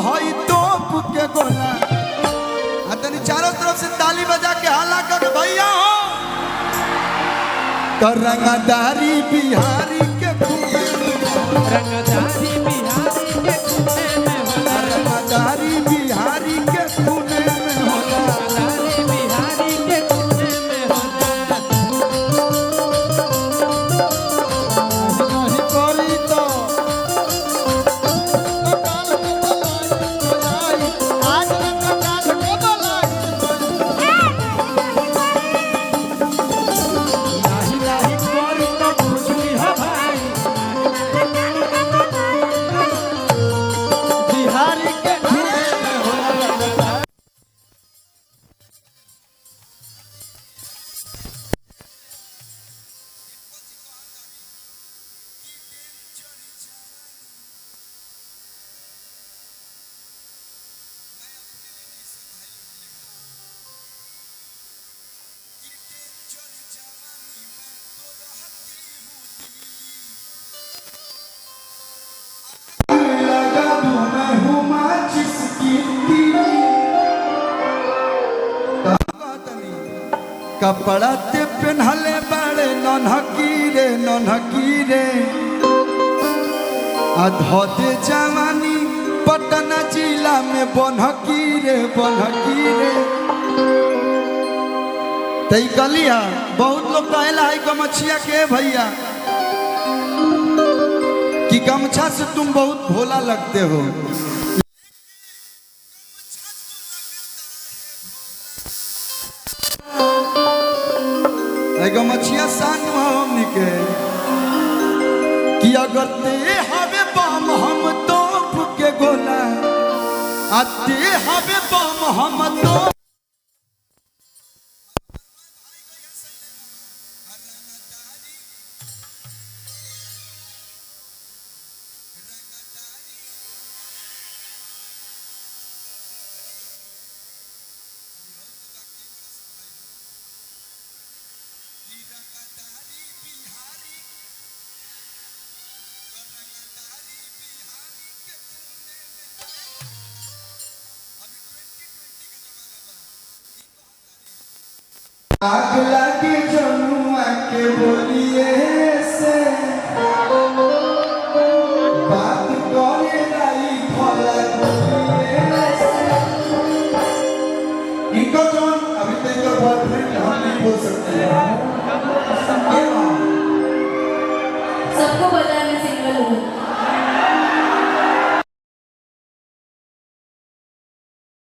हई तोप के गोला। तनी चारों तरफ से ताली बजा के हाला कर भैया हो। तो रंगदारी बिहारी के खूबे रंगदारी बिहारी के खूने में होला। रंगदारी बिहारी के खूने में होला। रंगदारी बिहारी के खूने में होला। नहीं करी तो कपड़ा ते पहनले बड़े नन्हकी रे अधोते जवानी पटना जिला में बनहकी रे तई कलिया बहुत लोग कहला है गमछिया के भैया कि गमछा से तुम बहुत भोला लगते हो। गमछिया सान हमनी के कि अगर ते हवे बम हम तोप के गोला आते हवे बम हम तो आग लगे जमुआ के बोलिए से बात करे लाई फला बोलिए से इनको जो अभी तक का बॉयफ्रेंड हम नहीं बोल सकते सबको पता है मैं सिंगल हूँ।